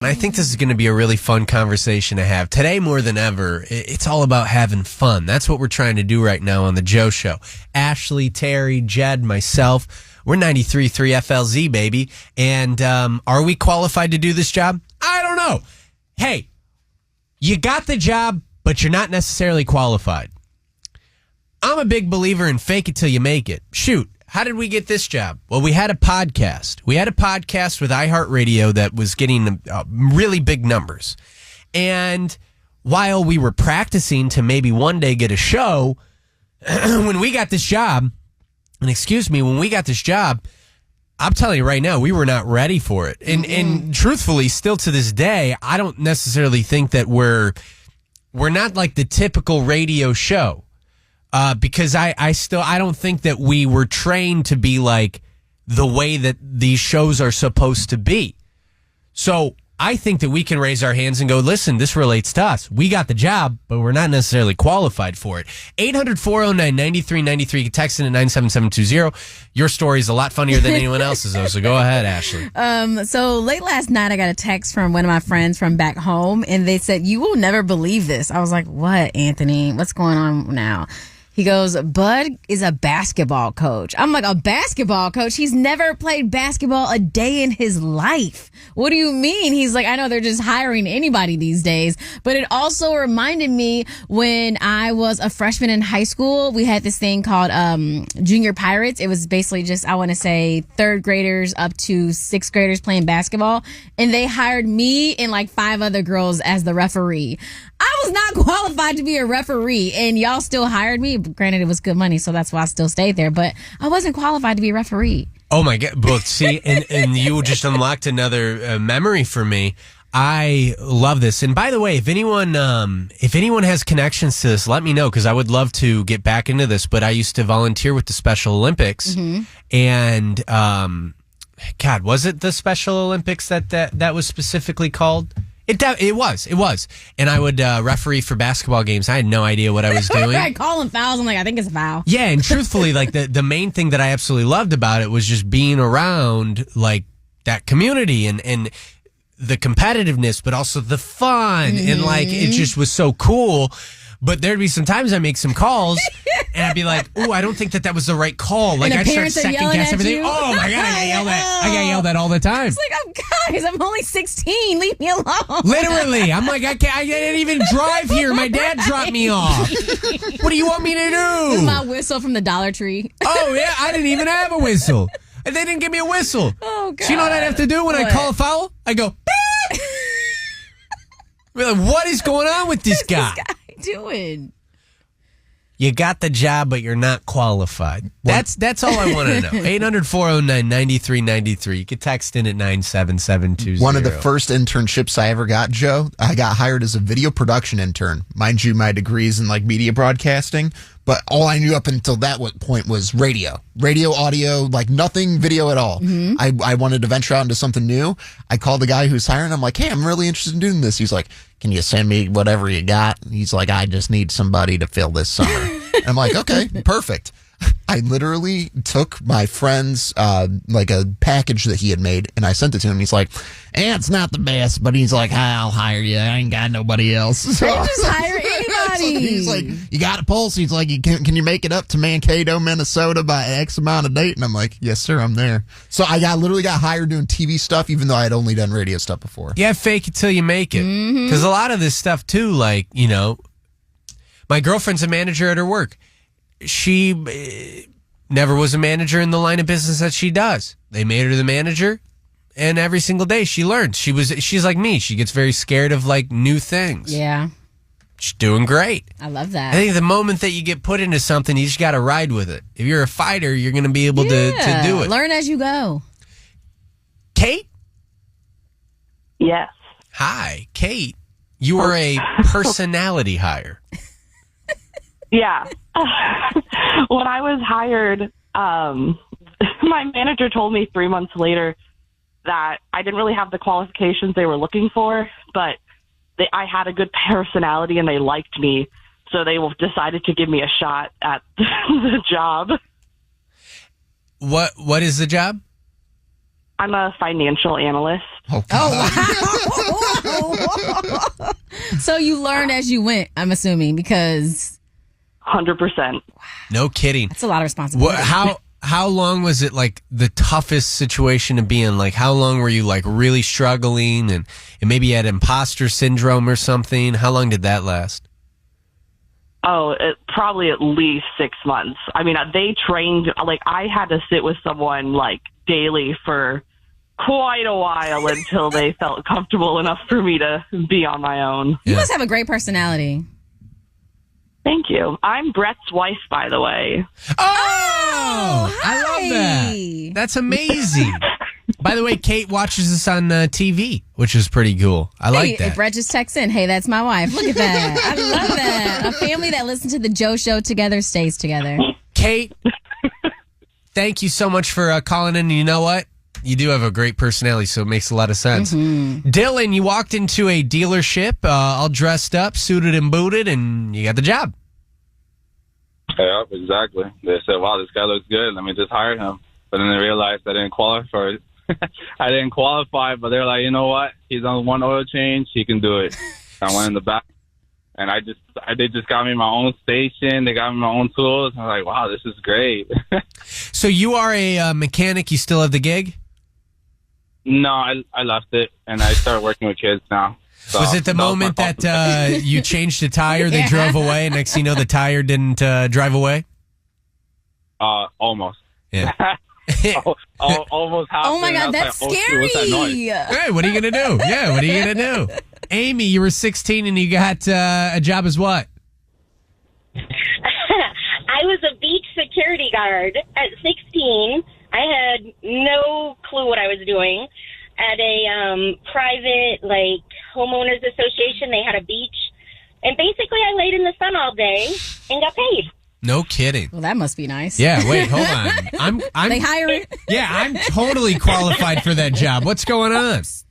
And I think this is going to be a really fun conversation to have. Today, more than ever, it's all about having fun. That's what we're trying to do right now on The Joe Show. Ashley, Terry, Jed, myself, we're 93.3 FLZ, baby. And are we qualified to do this job? I don't know. Hey, you got the job, but you're not necessarily qualified. I'm a big believer in fake it till you make it. Shoot. How did we get this job? Well, we had a podcast. We had a podcast with iHeartRadio that was getting really big numbers. And while we were practicing to maybe one day get a show, when we got this job, I'm telling you right now, we were not ready for it. And truthfully, still to this day, I don't necessarily think that we're not like the typical radio show. Because I don't think that we were trained to be like the way that these shows are supposed to be. So I think that we can raise our hands and go, listen, this relates to us. We got the job, but we're not necessarily qualified for it. 800-409-9393. You can text in at 97720. Your story is a lot funnier than anyone else's, though. So go ahead, Ashley. So late last night, I got a text from one of my friends from back home, and they said, "You will never believe this." I was like, "What, Anthony? What's going on now?" He goes, "Bud is a basketball coach." I'm like, "A basketball coach? He's never played basketball a day in his life." "What do you mean?" He's like, "I know they're just hiring anybody these days." But it also reminded me when I was a freshman in high school, we had this thing called Junior Pirates. It was basically just, I want to say, third graders up to sixth graders playing basketball. And they hired me and like 5 other girls as the referee. I was not qualified to be a referee, and y'all still hired me. Granted, it was good money, so that's why I still stayed there. But I wasn't qualified to be a referee. Oh, my God. But see, and you just unlocked another memory for me. I love this. And by the way, if anyone has connections to this, let me know, because I would love to get back into this. But I used to volunteer with the Special Olympics. Mm-hmm. And, God, was it the Special Olympics that was specifically called? It was. And I would referee for basketball games. I had no idea what I was doing. Right, calling fouls. I'm like, I think it's a foul. Yeah, and truthfully, like the main thing that I absolutely loved about it was just being around like that community and the competitiveness, but also the fun. Mm-hmm. And like, it just was so cool. But there'd be some times I make some calls and I'd be like, "Oh, I don't think that was the right call." Like, I'd start second guess everything. You. Oh my God, I got yelled at all the time. It's like, "Oh, guys, I'm only 16. Leave me alone." Literally. I'm like, I didn't even drive here. My dad dropped me off. What do you want me to do? This is my whistle from the Dollar Tree. Oh, yeah. I didn't even have a whistle. And they didn't give me a whistle. Oh, God. So you know what I'd have to do when I call a foul? I go, beep. Like, what is going on with this guy? Doing? You got the job, but you're not qualified. That's all I want to know. 800-409-9393. You can text in at 97720. One of the first internships I ever got, Joe, I got hired as a video production intern. Mind you, my degree's in like media broadcasting, but all I knew up until that point was radio, audio, like nothing video at all. Mm-hmm. I wanted to venture out into something new. I called the guy who's hiring. I'm like, "Hey, I'm really interested in doing this." He's like, "Can you send me whatever you got?" He's like, "I just need somebody to fill this summer." I'm like, "Okay, perfect." I literally took my friend's like a package that he had made, and I sent it to him. He's like, "It's not the best," but he's like, "I'll hire you. I ain't got nobody else." So just hire anybody. He's like, "You got a pulse?" He's like, "Can you make it up to Mankato, Minnesota by X amount of date?" And I'm like, "Yes, sir, I'm there." So I literally got hired doing TV stuff, even though I had only done radio stuff before. Yeah, fake it till you make it. Because a lot of this stuff too, like, you know, my girlfriend's a manager at her work. She never was a manager in the line of business that she does. They made her the manager, and every single day she learns. She's like me. She gets very scared of like new things. Yeah. She's doing great. I love that. I think the moment that you get put into something, you just got to ride with it. If you're a fighter, you're going to be able to do it. Learn as you go. Kate? Yes. Hi, Kate. You are a personality hire. Yeah. When I was hired, my manager told me 3 months later that I didn't really have the qualifications they were looking for, but I had a good personality and they liked me. So they decided to give me a shot at the job. What is the job? I'm a financial analyst. Oh, wow. So you learned as you went, I'm assuming, because 100%. No kidding. that's a lot of responsibility. How long was it like the toughest situation to be in? Like how long were you like really struggling and maybe you had imposter syndrome or something? How long did that last? Oh, probably at least 6 months. I mean, they trained, like, I had to sit with someone, like, daily for quite a while until they felt comfortable enough for me to be on my own. You must have a great personality. Thank you. I'm Brett's wife, by the way. Oh, I love that. That's amazing. By the way, Kate watches us on TV, which is pretty cool. I like that. Brett just texts in, hey, that's my wife. Look at that. I love that. A family that listens to the Joe Show together stays together. Kate, thank you so much for calling in. You know what? You do have a great personality, so it makes a lot of sense. Mm-hmm. Dylan, you walked into a dealership all dressed up, suited and booted, and you got the job. Yeah, exactly. They said, wow, this guy looks good. Let me just hire him. But then they realized I didn't qualify. I didn't qualify, but they're like, you know what? He's on one oil change. He can do it. I went in the back, and they just got me my own station. They got me my own tools. I'm like, wow, this is great. So you are a mechanic. You still have the gig? No, I left it, and I started working with kids now. So was it the moment that you changed a tire, they drove away, and next thing you know, the tire didn't drive away? Almost. Yeah. Almost halfway. Oh my God, that's scary. What's that noise? Hey, what are you going to do? Yeah, what are you going to do? Amy, you were 16 and you got a job as what? I was a beach security guard at 16. I had no clue what I was doing. At a private, like, homeowners association, they had a beach. And basically, I laid in the sun all day and got paid. No kidding. Well, that must be nice. Yeah, wait, hold on. I'm they hire it? Yeah, I'm totally qualified for that job. What's going on?